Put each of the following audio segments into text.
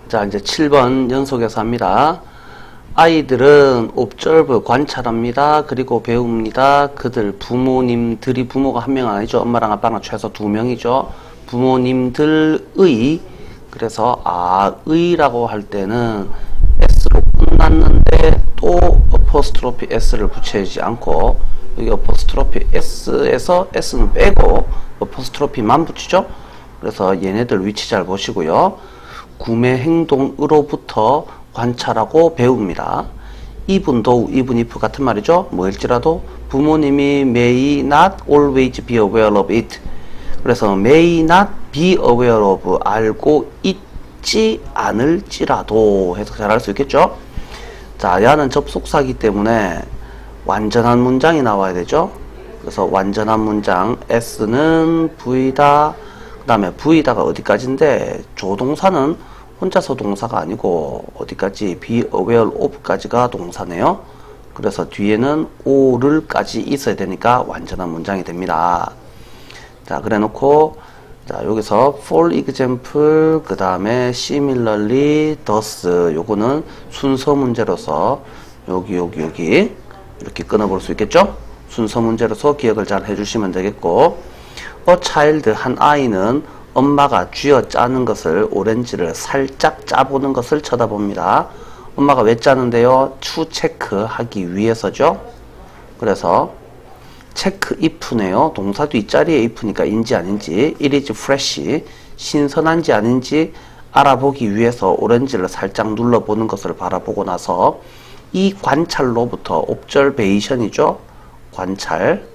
자, 이제 7번 연속해서 합니다. 아이들은 observe, 관찰합니다. 그리고 배웁니다. 그들, 부모님들이 부모가 한 명 아니죠. 엄마랑 아빠랑 최소 2명이죠. 부모님들의, 그래서 의라고 할 때는 S로 끝났는데 또 어퍼스트로피 S를 붙여야지 않고 여기 어퍼스트로피 S에서 S는 빼고 어퍼스트로피만 붙이죠. 그래서 얘네들 위치 잘 보시고요. 구매 행동으로부터 관찰하고 배웁니다. even though, even if 같은 말이죠. 뭐일지라도 부모님이 may not always be aware of it. 그래서 may not be aware of, 알고 있지 않을지라도 해서 잘 할 수 있겠죠. 자, 얘는 접속사기 때문에 완전한 문장이 나와야 되죠. 그래서 완전한 문장 S는 V다. 그 다음에 V다가 어디까지인데 조동사는 혼자서 동사가 아니고 어디까지 be aware of까지가 동사네요. 그래서 뒤에는 or을까지 있어야 되니까 완전한 문장이 됩니다. 자, 그래 놓고 자, 여기서 for example 그 다음에 similarly thus 요거는 순서 문제로서 여기 이렇게 끊어볼 수 있겠죠. 순서 문제로서 기억을 잘 해주시면 되겠고, a child, 한 아이는 엄마가 쥐어 짜는 것을, 오렌지를 살짝 짜보는 것을 쳐다봅니다. 엄마가 왜 짜는데요? to check, 하기 위해서죠. 그래서 check if네요. 동사 뒷자리에 if니까 인지 아닌지, it is fresh, 신선한지 아닌지 알아보기 위해서 오렌지를 살짝 눌러보는 것을 바라보고 나서 이 관찰로부터 observation이죠. 관찰.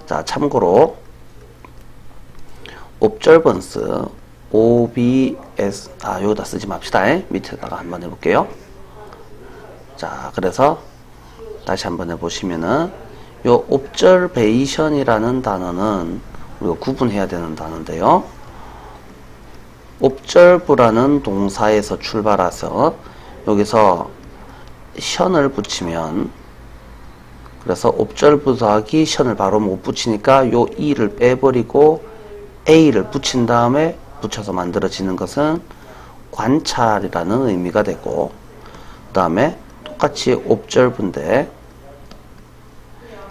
자, 참고로 observance, obs, 여기다 쓰지 맙시다. 밑에다가 한번 해볼게요. 자, 그래서 다시 한번 해보시면은 요 observation이라는 단어는 우리가 구분해야 되는 단어인데요. observe라는 동사에서 출발해서 여기서 션을 붙이면, 그래서 observe 더하기 션을 바로 못 붙이니까 요 e를 빼버리고 a를 붙인 다음에 붙여서 만들어지는 것은 관찰이라는 의미가 되고, 그 다음에 똑같이 observe인데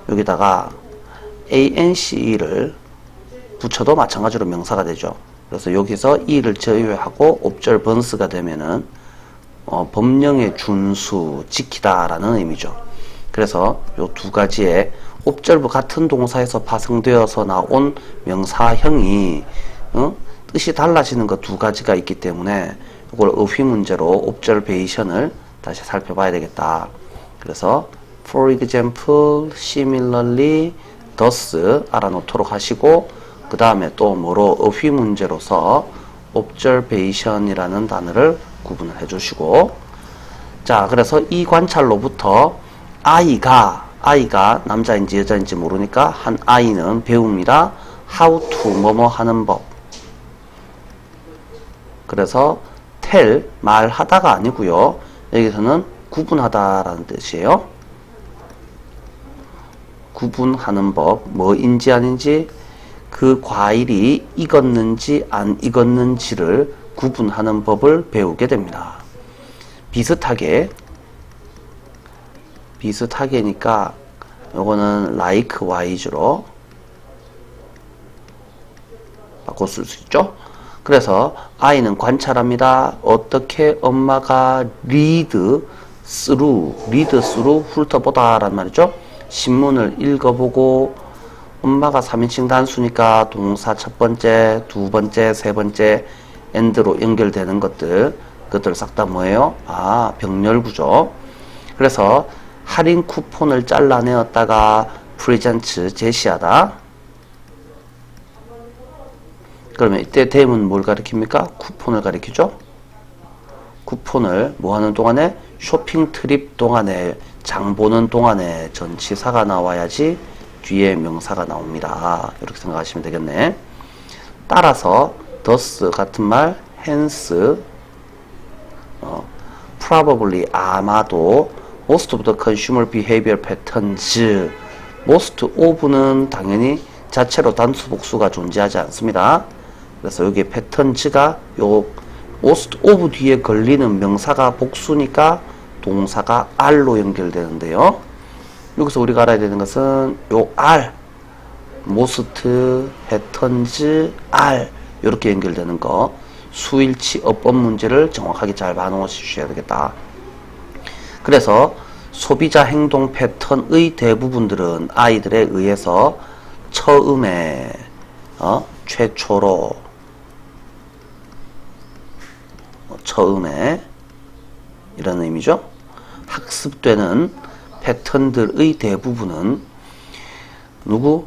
여기다가 ance를 붙여도 마찬가지로 명사가 되죠. 그래서 여기서 e를 제외하고 observance가 되면은 법령의 준수, 지키다 라는 의미죠. 그래서 요 두 가지의 observe 같은 동사에서 파생되어서 나온 명사형이 뜻이 달라지는 것 두 가지가 있기 때문에 이걸 어휘 문제로 observation을 다시 살펴봐야 되겠다. 그래서 for example, similarly, thus 알아놓도록 하시고, 그 다음에 또 뭐로 어휘 문제로서 observation이라는 단어를 구분을 해주시고, 자, 그래서 이 관찰로부터 아이가 남자인지 여자인지 모르니까 한 아이는 배웁니다. how to 뭐뭐 하는 법. 그래서 tell, 말하다가 아니고요. 여기서는 구분하다라는 뜻이에요. 구분하는 법, 뭐인지 아닌지, 그 과일이 익었는지 안 익었는지를 구분하는 법을 배우게 됩니다. 비슷하게니까 요거는 like wise로 바꿔 쓸 수 있죠. 그래서 아이는 관찰합니다. 어떻게? 엄마가 read through 훑어보다 라는 말이죠. 신문을 읽어보고, 엄마가 3인칭 단수니까 동사 첫 번째, 두 번째, 세 번째 and로 연결되는 그것들 싹 다 뭐예요? 병렬구죠. 그래서 할인 쿠폰을 잘라내었다가 프레젠츠, 제시하다. 그러면 이때 대문 뭘 가리킵니까? 쿠폰을 가리키죠. 쿠폰을 뭐 하는 동안에? 쇼핑 트립 동안에, 장 보는 동안에 전치사가 나와야지 뒤에 명사가 나옵니다. 이렇게 생각하시면 되겠네. 따라서 thus 같은 말, hence, probably 아마도, most of the consumer behavior patterns, most of는 당연히 자체로 단수 복수가 존재하지 않습니다. 그래서 여기 patterns가 요 most of 뒤에 걸리는 명사가 복수니까 동사가 are로 연결되는데요. 여기서 우리가 알아야 되는 것은 요 are, most, patterns, are 이렇게 연결되는 거, 수일치 어법 문제를 정확하게 잘 반응해 주셔야 되겠다. 그래서 소비자 행동 패턴의 대부분들은 아이들에 의해서 처음에 최초로 처음에 이런 의미죠. 학습되는 패턴들의 대부분은 누구?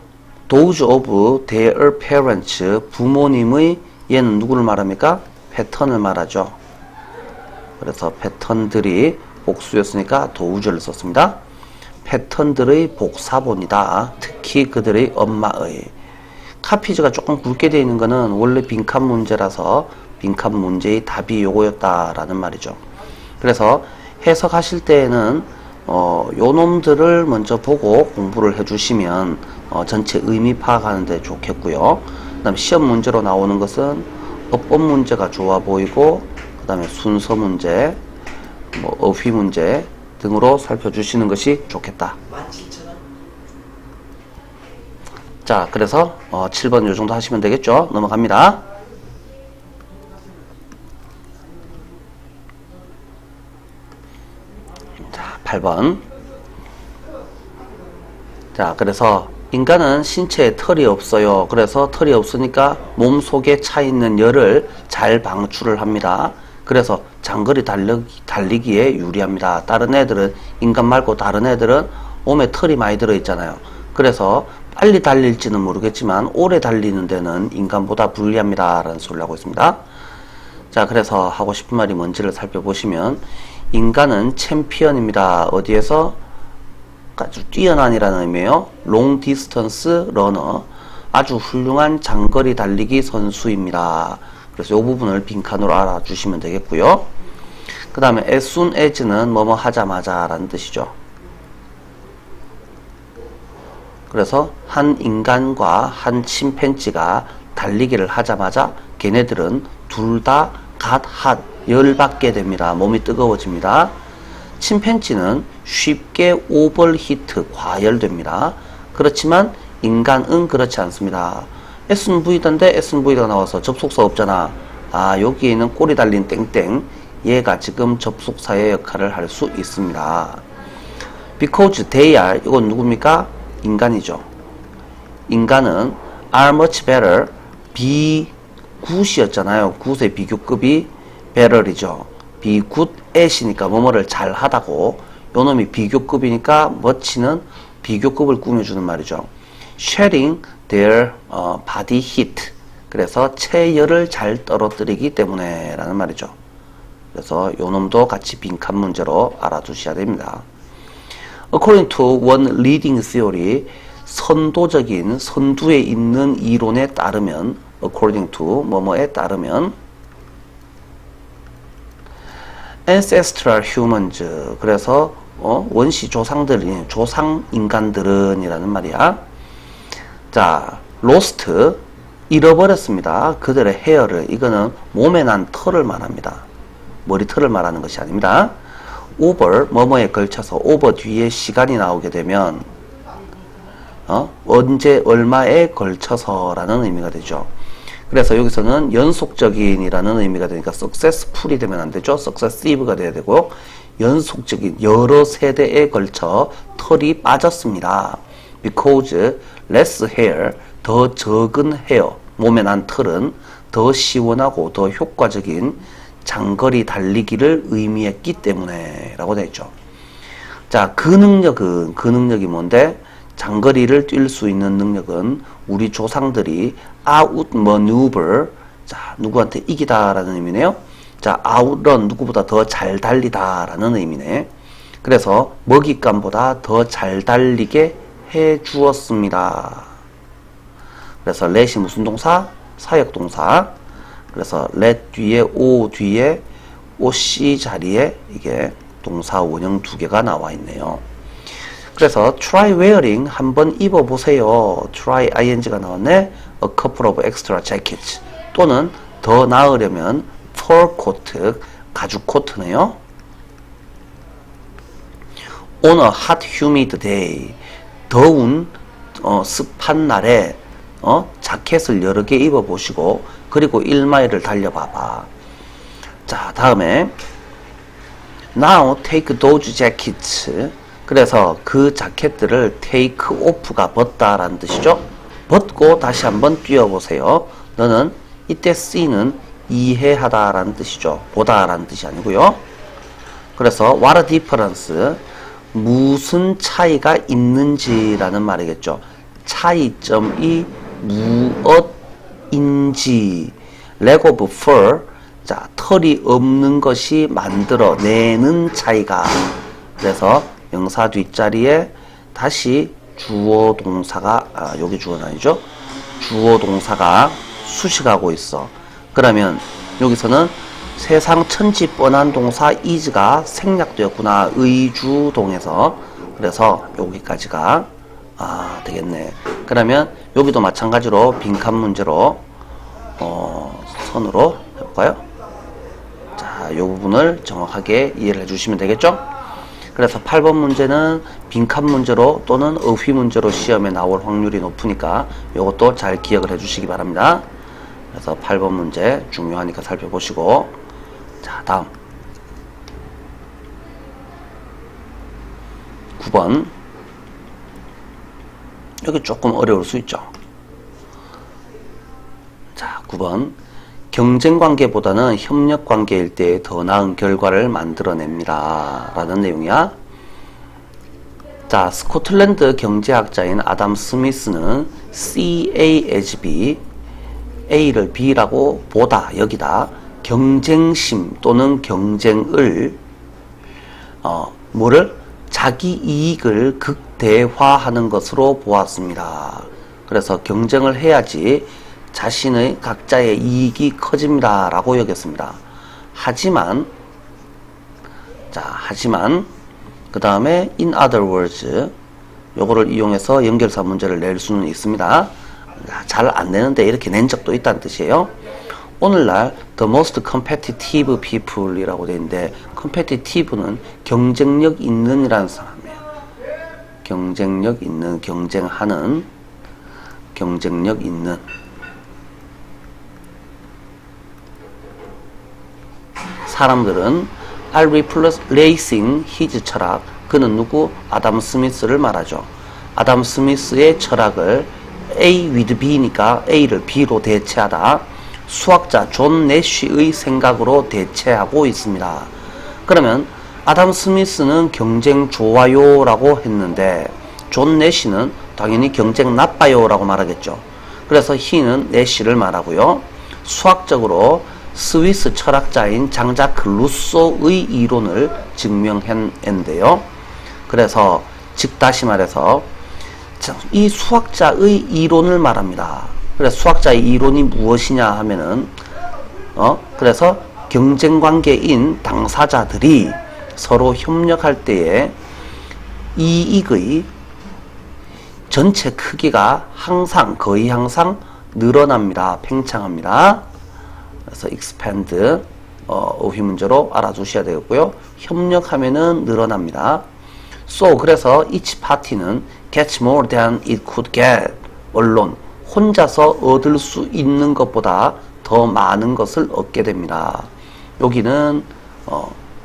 Those of their parents, 부모님의 얘는 누구를 말합니까? 패턴을 말하죠. 그래서 패턴들이 복수였으니까 those를 썼습니다. 패턴들의 복사본이다. 특히 그들의 엄마의. 카피즈가 조금 굵게 되어 있는 거는 원래 빈칸 문제라서 빈칸 문제의 답이 요거였다라는 말이죠. 그래서 해석하실 때에는 요 놈들을 먼저 보고 공부를 해주시면 전체 의미 파악하는 데 좋겠고요. 그 다음에 시험 문제로 나오는 것은 어법 문제가 좋아 보이고 그 다음에 순서 문제, 어휘 문제 등으로 살펴주시는 것이 좋겠다. 자, 그래서 7번 요 정도 하시면 되겠죠. 넘어갑니다. 자, 8번. 자, 그래서 인간은 신체에 털이 없어요. 그래서 털이 없으니까 몸속에 차 있는 열을 잘 방출을 합니다. 그래서 장거리 달리기에 유리합니다. 다른 애들은, 인간 말고 다른 애들은 몸에 털이 많이 들어있잖아요. 그래서 빨리 달릴지는 모르겠지만 오래 달리는 데는 인간보다 불리합니다. 라는 소리를 하고 있습니다. 자, 그래서 하고 싶은 말이 뭔지를 살펴보시면 인간은 챔피언입니다. 어디에서? 아주 뛰어난이라는 의미예요. long distance runner, 아주 훌륭한 장거리 달리기 선수입니다. 그래서 이 부분을 빈칸으로 알아주시면 되겠고요. 그 다음에 as soon as는 뭐뭐 하자마자 라는 뜻이죠. 그래서 한 인간과 한 침팬지가 달리기를 하자마자 걔네들은 둘 다 갓 핫, 열받게 됩니다. 몸이 뜨거워집니다. 침팬지는 쉽게 오버히트, 과열됩니다. 그렇지만 인간은 그렇지 않습니다. SNV던데 SNV가 나와서 접속사 없잖아. 아, 여기에 있는 꼬리 달린 땡땡, 얘가 지금 접속사의 역할을 할 수 있습니다. Because they are, 이건 누굽니까? 인간이죠. 인간은 are much better, be good이었잖아요. good의 비교급이 better이죠. be good at이니까 뭐뭐를 잘 하다고, 요놈이 비교급이니까 much는 비교급을 꾸며주는 말이죠. sharing their body heat, 그래서 체열을 잘 떨어뜨리기 때문에 라는 말이죠. 그래서 요놈도 같이 빈칸 문제로 알아두셔야 됩니다. According to one leading theory, 선도적인, 선두에 있는 이론에 따르면, according to 뭐뭐에 따르면 ancestral humans, 그래서 원시 조상들이, 조상 인간들은 이라는 말이야. 자, lost, 잃어버렸습니다. 그들의 헤어를. 이거는 몸에 난 털을 말합니다. 머리털을 말하는 것이 아닙니다. over, 뭐뭐에 걸쳐서, over 뒤에 시간이 나오게 되면 언제, 얼마에 걸쳐서 라는 의미가 되죠. 그래서 여기서는 연속적인 이라는 의미가 되니까 successful이 되면 안 되죠. successive가 돼야 되고, 연속적인, 여러 세대에 걸쳐 털이 빠졌습니다. because less hair, 더 적은 헤어, 몸에 난 털은 더 시원하고 더 효과적인 장거리 달리기를 의미했기 때문에 라고 되어 있죠. 자, 그 능력이 뭔데? 장거리를 뛸 수 있는 능력은 우리 조상들이 outmaneuver, 자, 누구한테 이기다 라는 의미네요. 자, outrun, 누구보다 더 잘 달리다 라는 의미네. 그래서 먹잇감보다 더 잘 달리게 해 주었습니다. 그래서 let이 무슨 동사? 사역동사. 그래서 let 뒤에 o 뒤에 oc 자리에 이게 동사 원형 두 개가 나와 있네요. 그래서 try wearing, 한번 입어보세요. try ing가 나왔네. a couple of extra jackets, 또는 더 나으려면 fur coat, 가죽 코트네요. On a hot humid day, 더운 습한 날에 자켓을 여러 개 입어 보시고 그리고 1마일을 달려봐봐. 자, 다음에 Now take those jackets. 그래서 그 자켓들을 take off가 벗다라는 뜻이죠. 벗고 다시 한번 뛰어보세요. 너는 이때 C는 이해하다라는 뜻이죠. 보다라는 뜻이 아니고요. 그래서 what a difference, 무슨 차이가 있는지라는 말이겠죠. 차이점이 무엇인지. leg of fur, 자, 털이 없는 것이 만들어내는 차이가. 그래서 명사 뒷자리에 다시 주어 동사가, 여기 주어는 아니죠. 주어 동사가 수식하고 있어. 그러면 여기서는 세상 천지 뻔한 동사 is가 생략되었구나. 의주동에서. 그래서 여기까지가 되겠네. 그러면 여기도 마찬가지로 빈칸 문제로 선으로 해볼까요? 자, 이 부분을 정확하게 이해를 해주시면 되겠죠? 그래서 8번 문제는 빈칸 문제로 또는 어휘 문제로 시험에 나올 확률이 높으니까 이것도 잘 기억을 해주시기 바랍니다. 그래서 8번 문제 중요하니까 살펴보시고, 자, 다음 9번. 여기 조금 어려울 수 있죠. 자, 9번. 경쟁관계보다는 협력관계일 때 더 나은 결과를 만들어냅니다 라는 내용이야. 자, 스코틀랜드 경제학자인 아담 스미스는 C, A as B, A를 B라고 보다, 여기다 경쟁심 또는 경쟁을 뭐를? 자기 이익을 극대화하는 것으로 보았습니다. 그래서 경쟁을 해야지 자신의 각자의 이익이 커집니다 라고 여겼습니다. 하지만 그 다음에 in other words, 요거를 이용해서 연결사 문제를 낼 수는 있습니다. 잘 안 내는데 이렇게 낸 적도 있다는 뜻이에요. 오늘날 the most competitive people 이라고 되어 있는데, competitive는 경쟁력 있는 이라는 사람이에요. 경쟁력 있는, 경쟁하는, 경쟁력 있는. 사람들은 are replacing his 철학, 그는 누구? 아담 스미스를 말하죠. 아담 스미스의 철학을 A with B니까 A를 B로 대체하다. 수학자 존 내쉬의 생각으로 대체하고 있습니다. 그러면 아담 스미스는 경쟁 좋아요 라고 했는데 존 내쉬는 당연히 경쟁 나빠요 라고 말하겠죠. 그래서 he는 내쉬를 말하고요. 수학적으로 스위스 철학자인 장자크 루소의 이론을 증명했는데요. 그래서 즉 다시 말해서 이 수학자의 이론을 말합니다. 그래서 수학자의 이론이 무엇이냐 하면은 그래서 경쟁관계인 당사자들이 서로 협력할 때에 이익의 전체 크기가 항상, 거의 항상 늘어납니다. 팽창합니다. 그래서 expand 어휘 문제로 알아두셔야 되겠고요. 협력하면은 늘어납니다. So, 그래서 each party는 gets more than it could get. 물론 혼자서 얻을 수 있는 것보다 더 많은 것을 얻게 됩니다. 여기는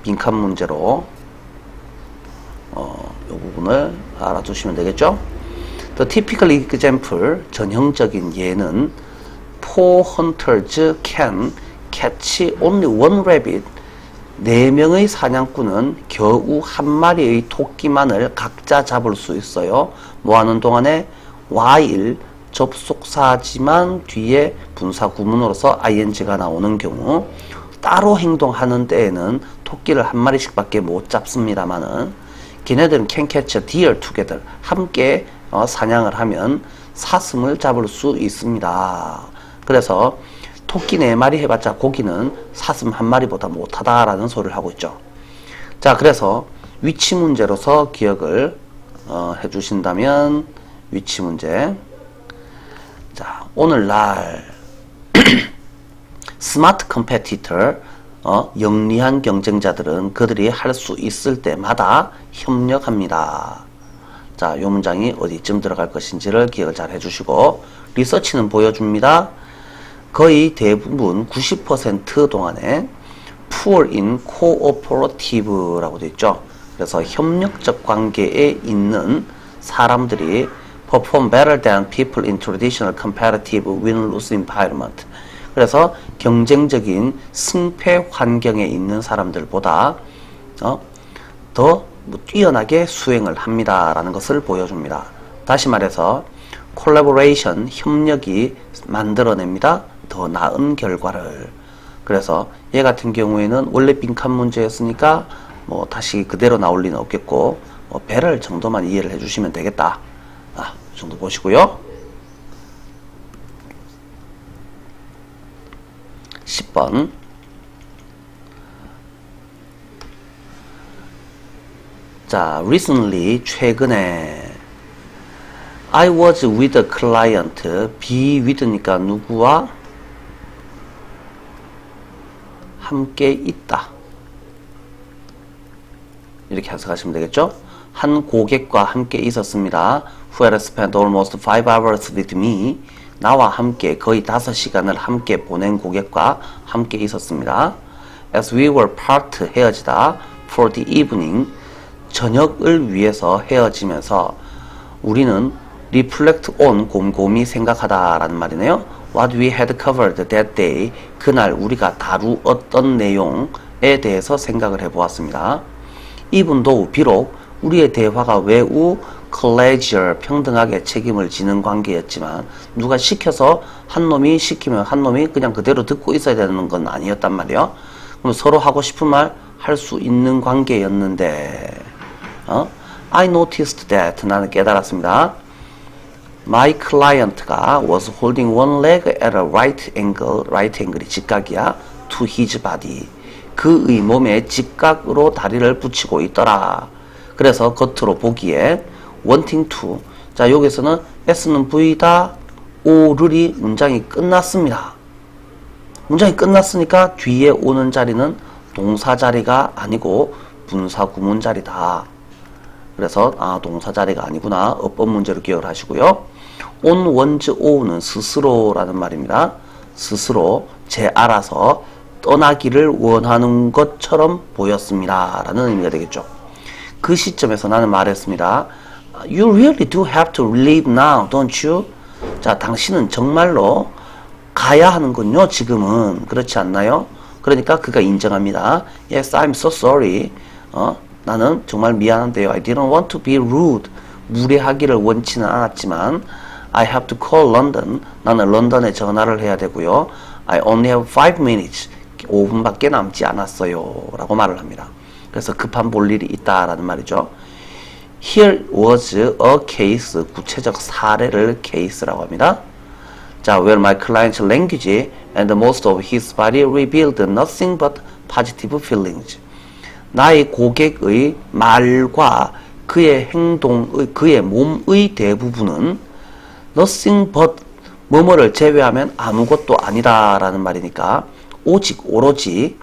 빈칸 문제로 이 부분을 알아두시면 되겠죠. The typical example, 전형적인 예는 Four hunters can catch only one rabbit. 4명의 사냥꾼은 겨우 한 마리의 토끼만을 각자 잡을 수 있어요. 뭐 하는 동안에? while 접속사지만 뒤에 분사 구문으로서 ing가 나오는 경우, 따로 행동하는 때에는 토끼를 한 마리씩 밖에 못 잡습니다만은 걔네들은 can catch a deer together. 함께 사냥을 하면 사슴을 잡을 수 있습니다. 그래서 토끼 4마리 해봤자 고기는 사슴 1마리보다 못하다라는 소리를 하고 있죠. 자, 그래서 위치 문제로서 기억을 해주신다면 위치 문제. 자, 오늘날 스마트 컴페티터, 영리한 경쟁자들은 그들이 할 수 있을 때마다 협력합니다. 자, 요 문장이 어디쯤 들어갈 것인지를 기억을 잘 해주시고, 리서치는 보여줍니다. 거의 대부분 90% 동안에 poor in cooperative라고 되어 있죠. 그래서 협력적 관계에 있는 사람들이 perform better than people in traditional competitive win-lose environment. 그래서 경쟁적인 승패 환경에 있는 사람들보다 더 뛰어나게 수행을 합니다 라는 것을 보여줍니다. 다시 말해서 collaboration, 협력이 만들어냅니다 더 나은 결과를. 그래서 얘 같은 경우에는 원래 빈칸 문제였으니까 뭐 다시 그대로 나올 리는 없겠고, 배럴 정도만 이해를 해주시면 되겠다. 이 정도 보시고요. 10번. 자, recently, 최근에 I was with a client. be with니까 누구와 함께 있다. 이렇게 해석하시면 되겠죠? 한 고객과 함께 있었습니다. Who had spent almost 5 hours with me. 나와 함께 거의 5시간을 함께 보낸 고객과 함께 있었습니다. As we were part, 헤어지다. For the evening, 저녁을 위해서 헤어지면서 우리는 reflect on, 곰곰이 생각하다 라는 말이네요. What we had covered that day, 그날 우리가 다루었던 내용에 대해서 생각을 해보았습니다. Even though, 비록 우리의 대화가 외우 collegial, 평등하게 책임을 지는 관계였지만, 누가 시켜서 한 놈이 시키면 한 놈이 그냥 그대로 듣고 있어야 되는 건 아니었단 말이에요. 그럼 서로 하고 싶은 말 할 수 있는 관계였는데, I noticed that, 나는 깨달았습니다. My client가 was holding one leg at a right angle, right angle이 직각이야, to his body. 그의 몸에 직각으로 다리를 붙이고 있더라. 그래서 겉으로 보기에 wanting to, 자 여기서는 S는 V다, O를이 문장이 끝났습니다. 문장이 끝났으니까 뒤에 오는 자리는 동사 자리가 아니고 분사 구문 자리다. 그래서 동사 자리가 아니구나, 어법 문제로 기억을 하시고요. on one's own은 스스로라는 말입니다. 스스로 제 알아서 떠나기를 원하는 것처럼 보였습니다 라는 의미가 되겠죠. 그 시점에서 나는 말했습니다. You really do have to leave now, don't you? 자, 당신은 정말로 가야 하는군요. 지금은 그렇지 않나요? 그러니까 그가 인정합니다. Yes, I'm so sorry. 나는 정말 미안한데요. I didn't want to be rude. 무례하기를 원치는 않았지만 I have to call London. 나는 런던에 전화를 해야 되고요. I only have 5 minutes. 5분밖에 남지 않았어요 라고 말을 합니다. 그래서 급한 볼 일이 있다라는 말이죠. Here was a case, 구체적 사례를 case라고 합니다. 자, where my client's language and most of his body revealed nothing but positive feelings. 나의 고객의 말과 그의 행동의, 그의 몸의 대부분은 nothing but, 뭐뭐를 제외하면 아무것도 아니다 라는 말이니까 오직, 오로지,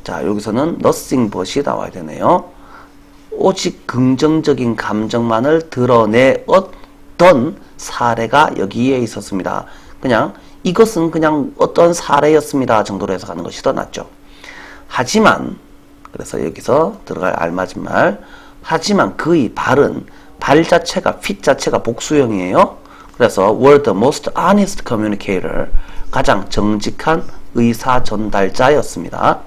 자 여기서는 nothing but이 나와야 되네요. 오직 긍정적인 감정만을 드러내었던 사례가 여기에 있었습니다. 그냥 이것은 그냥 어떤 사례였습니다 정도로 해석하는 것이 더 낫죠. 하지만, 그래서 여기서 들어갈 알맞은 말, 하지만 그의 발은, 발 자체가, fit 자체가 복수형이에요. 그래서 were the most honest communicator, 가장 정직한 의사 전달자였습니다.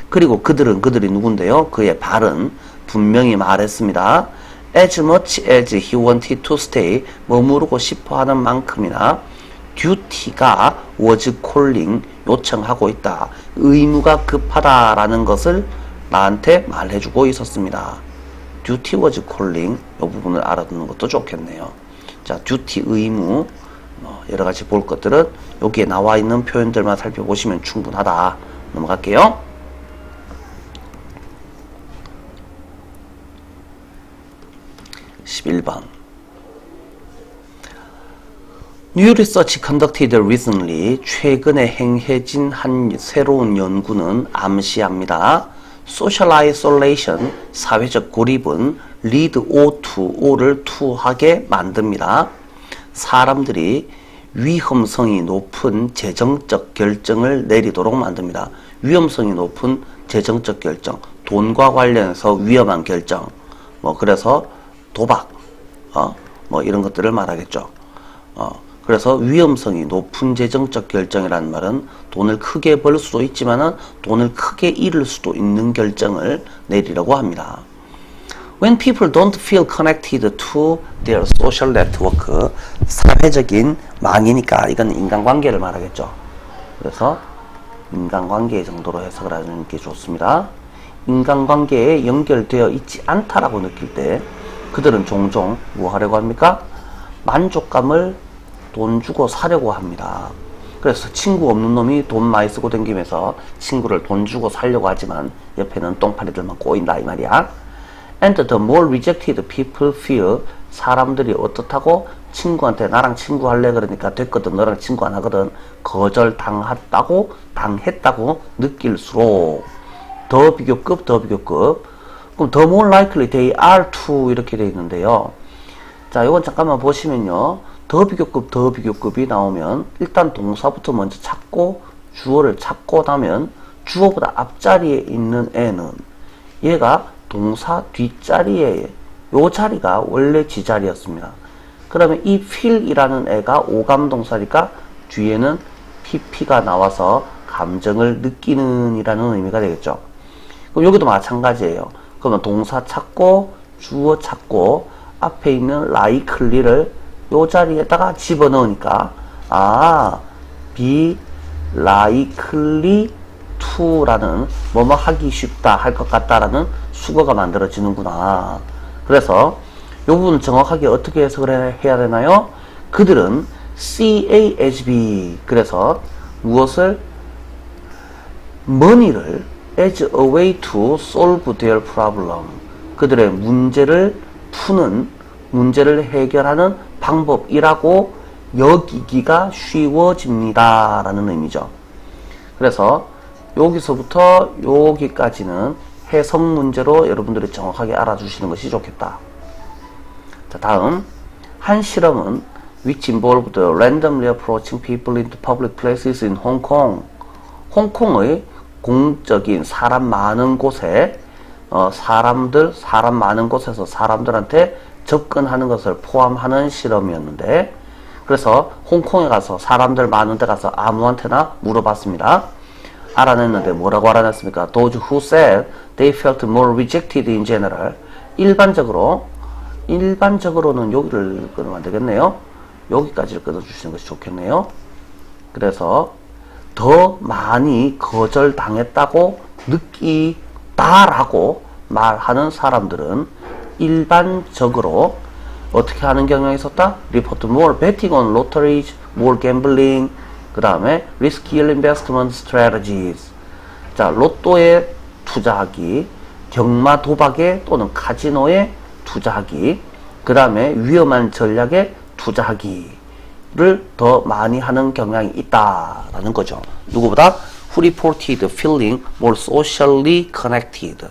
그리고 그들이 누군데요? 그의 발은 분명히 말했습니다. As much as he wanted to stay, 머무르고 싶어 하는 만큼이나 duty가 was calling, 요청하고 있다. 의무가 급하다라는 것을 나한테 말해주고 있었습니다. duty was calling, 이 부분을 알아두는 것도 좋겠네요. 자, duty, 의무, 여러 가지 볼 것들은 여기에 나와 있는 표현들만 살펴보시면 충분하다. 넘어갈게요. 11번. New research conducted recently. 최근에 행해진 한 새로운 연구는 암시합니다. Social isolation, 사회적 고립은 lead O to O를 투하게 만듭니다. 사람들이 위험성이 높은 재정적 결정을 내리도록 만듭니다. 위험성이 높은 재정적 결정, 돈과 관련해서 위험한 결정, 그래서 도박, 이런 것들을 말하겠죠. 그래서 위험성이 높은 재정적 결정이라는 말은 돈을 크게 벌 수도 있지만은 돈을 크게 잃을 수도 있는 결정을 내리려고 합니다. When people don't feel connected to their social network, 사회적인 망이니까 이건 인간관계를 말하겠죠. 그래서 인간관계 정도로 해석을 하는 게 좋습니다. 인간관계에 연결되어 있지 않다라고 느낄 때 그들은 종종 뭐 하려고 합니까? 만족감을 돈 주고 사려고 합니다. 그래서 친구 없는 놈이 돈 많이 쓰고 다니면서 친구를 돈 주고 사려고 하지만 옆에는 똥파리들만 꼬인다 이 말이야. And the more rejected people feel, 사람들이 어떻다고? 친구한테 나랑 친구 할래 그러니까 됐거든, 너랑 친구 안 하거든, 거절당했다고 느낄수록 더 비교급 그럼 the more likely they are to 이렇게 되어 있는데요. 자, 이건 잠깐만 보시면요, 더 비교급이 나오면 일단 동사부터 먼저 찾고 주어를 찾고 나면 주어보다 앞자리에 있는 애는 얘가 동사 뒷자리에 요 자리가 원래 지자리였습니다. 그러면 이 feel이라는 애가 오감동사니까 뒤에는 pp가 나와서 감정을 느끼는 이라는 의미가 되겠죠. 그럼 여기도 마찬가지예요. 그러면 동사 찾고 주어 찾고 앞에 있는 likely를 요 자리에다가 집어넣으니까 be likely to라는 뭐뭐 하기 쉽다, 할 것 같다라는 수거가 만들어지는구나. 그래서 이 부분은 정확하게 어떻게 해석을 해야 되나요? 그들은 CASB, 그래서 무엇을? money를 as a way to solve their problem, 그들의 문제를 푸는, 문제를 해결하는 방법이라고 여기기가 쉬워집니다 라는 의미죠. 그래서 여기서부터 여기까지는 해석 문제로 여러분들이 정확하게 알아주시는 것이 좋겠다. 자, 다음 한 실험은 which involved randomly approaching people into public places in Hong Kong. 홍콩의 공적인 사람 많은 곳에 사람 많은 곳에서 사람들한테 접근하는 것을 포함하는 실험이었는데, 그래서 홍콩에 가서 사람들 많은 데 가서 아무한테나 물어봤습니다. 알아냈는데 뭐라고 알아냈습니까? Those who said they felt more rejected in general. 일반적으로는 여기를 끊으면 안 되겠네요. 여기까지를 끊어주시는 것이 좋겠네요. 그래서 더 많이 거절당했다고 느끼다라고 말하는 사람들은 일반적으로 어떻게 하는 경향이 있었다? Report more betting on lotteries, more gambling, 그 다음에 riskier investment strategies. 자, 로또에 투자하기, 경마 도박에 또는 카지노에 투자하기, 그 다음에 위험한 전략에 투자하기를 더 많이 하는 경향이 있다라는 거죠. 누구보다? Who reported feeling more socially connected.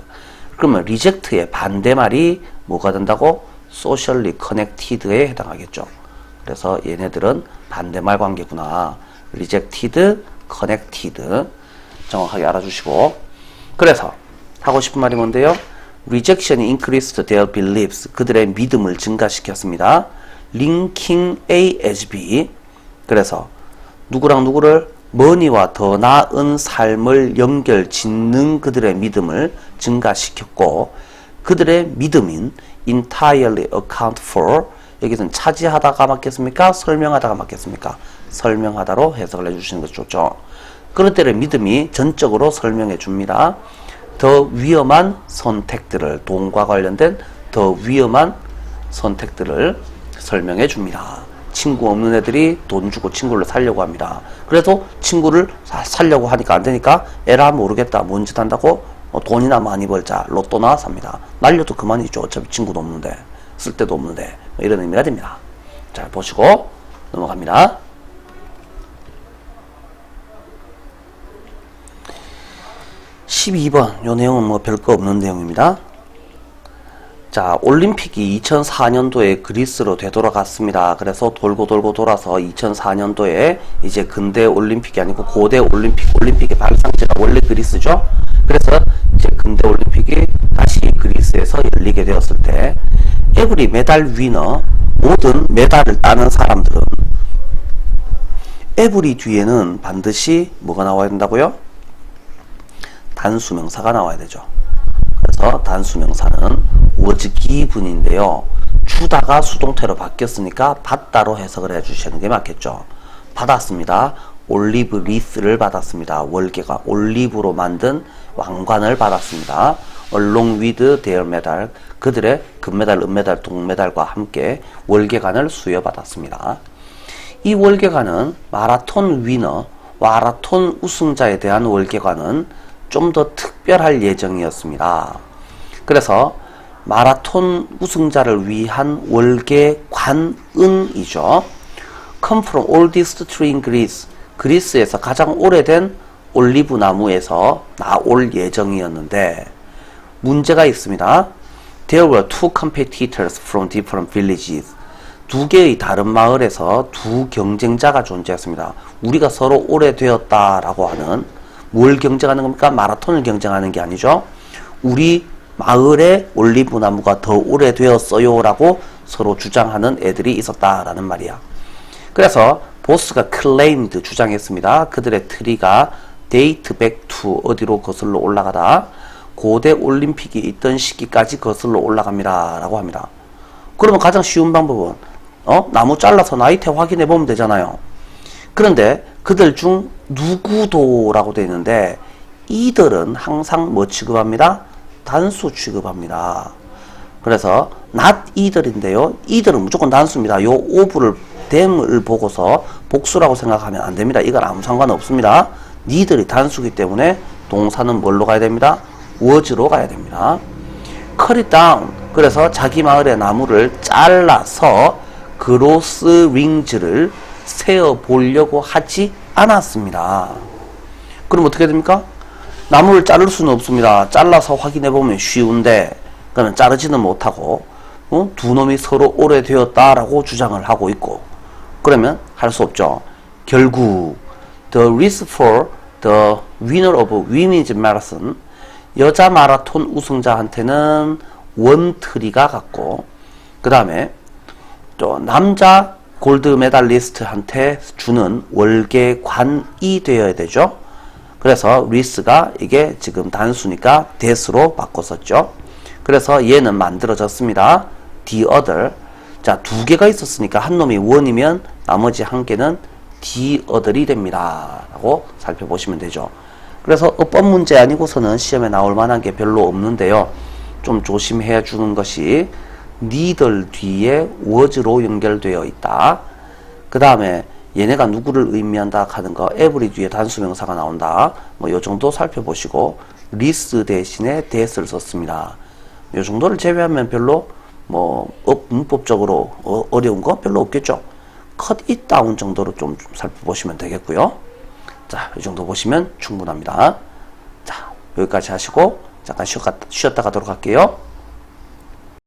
그러면 reject의 반대말이 뭐가 된다고? socially connected에 해당하겠죠. 그래서 얘네들은 반대말 관계구나. rejected, connected 정확하게 알아주시고, 그래서 하고 싶은 말이 뭔데요? rejection이 increased their beliefs, 그들의 믿음을 증가시켰습니다. linking A as B, 그래서 누구랑 누구를? money와 더 나은 삶을 연결 짓는 그들의 믿음을 증가시켰고, 그들의 믿음인 entirely account for, 여기서는 차지하다가 맞겠습니까? 설명하다가 맞겠습니까? 설명하다로 해석을 해주시는 것이 좋죠. 그들의 믿음이 전적으로 설명해 줍니다. 더 위험한 선택들을, 돈과 관련된 더 위험한 선택들을 설명해 줍니다. 친구 없는 애들이 돈 주고 친구를 살려고 합니다. 그래도 친구를 살려고 하니까 안 되니까 에라 모르겠다, 뭔 짓 한다고? 돈이나 많이 벌자, 로또나 삽니다. 날려도 그만이죠. 어차피 친구도 없는데, 쓸데도 없는데, 이런 의미가 됩니다. 자, 보시고 넘어갑니다. (12번) 요 내용은 뭐 별거 없는 내용입니다. 자, 올림픽이 2004년도에 그리스로 되돌아갔습니다. 그래서 돌고 돌아서 2004년도에 이제 근대 올림픽이 아니고 고대 올림픽의 발상지가 원래 그리스죠. 그래서 이제 근대 올림픽이 다시 그리스에서 열리게 되었을 때 에브리 메달 위너, 모든 메달을 따는 사람들은 에브리 뒤에는 반드시 뭐가 나와야 된다고요? 단수명사가 나와야 되죠. 그래서 단수명사는 was given인데요. 주다가 수동태로 바뀌었으니까 받다로 해석을 해주시는 게 맞겠죠. 받았습니다. 올리브 리스를 받았습니다. 월계관, 올리브로 만든 왕관을 받았습니다. along with their medal, 그들의 금메달, 은메달, 동메달과 함께 월계관을 수여받았습니다. 이 월계관은 마라톤 위너, 마라톤 우승자에 대한 월계관은 좀 더 특별할 예정이었습니다. 그래서 마라톤 우승자를 위한 월계관은이죠. Come from oldest tree in Greece. 그리스에서 가장 오래된 올리브 나무에서 나올 예정이었는데 문제가 있습니다. There were two competitors from different villages. 두 개의 다른 마을에서 두 경쟁자가 존재했습니다. 우리가 서로 오래되었다라고 하는, 뭘 경쟁하는 겁니까? 마라톤을 경쟁하는 게 아니죠. 우리 마을에 올리브 나무가 더 오래되었어요 라고 서로 주장하는 애들이 있었다라는 말이야. 그래서 보스가 claimed, 주장했습니다. 그들의 트리가 date back to, 어디로 거슬러 올라가다, 고대 올림픽이 있던 시기까지 거슬러 올라갑니다 라고 합니다. 그러면 가장 쉬운 방법은 나무 잘라서 나이테 확인해 보면 되잖아요. 그런데 그들 중 누구도 라고 되어 있는데 이들은 항상 뭐 취급합니다? 단수 취급합니다. 그래서 not 이들인데요. 이들은 무조건 단수입니다. 요 of를, them을 보고서 복수라고 생각하면 안 됩니다. 이건 아무 상관없습니다. 니들이 단수기 때문에 동사는 뭘로 가야 됩니다? was로 가야 됩니다. cut it down. 그래서 자기 마을의 나무를 잘라서 그로스 링즈를 세어 보려고 하지 않았습니다. 그럼 어떻게 됩니까? 나무를 자를 수는 없습니다. 잘라서 확인해 보면 쉬운데 그는 자르지는 못하고 두 놈이 서로 오래되었다라고 주장을 하고 있고, 그러면 할 수 없죠. 결국 the race for the winner of women's marathon, 여자 마라톤 우승자한테는 원트리가 갔고, 그 다음에 또 남자 골드 메달리스트한테 주는 월계관이 되어야 되죠. 그래서 리스가 이게 지금 단수니까 that으로 바꿨었죠. 그래서 얘는 만들어졌습니다. the other. 자, 두 개가 있었으니까 한 놈이 one이면 나머지 한 개는 the other이 됩니다 라고 살펴보시면 되죠. 그래서 어법 문제 아니고서는 시험에 나올 만한 게 별로 없는데요. 좀 조심해 주는 것이 니들 뒤에 was로 연결되어 있다. 그 다음에 얘네가 누구를 의미한다 하는 거, every 뒤에 단수명사가 나온다. 뭐 요 정도 살펴보시고 리스 대신에 that을 썼습니다. 요 정도를 제외하면 별로 뭐 문법적으로 어려운 거 별로 없겠죠. cut it down 정도로 좀 살펴보시면 되겠고요. 자, 이 정도 보시면 충분합니다. 자, 여기까지 하시고 잠깐 쉬었다 가도록 할게요.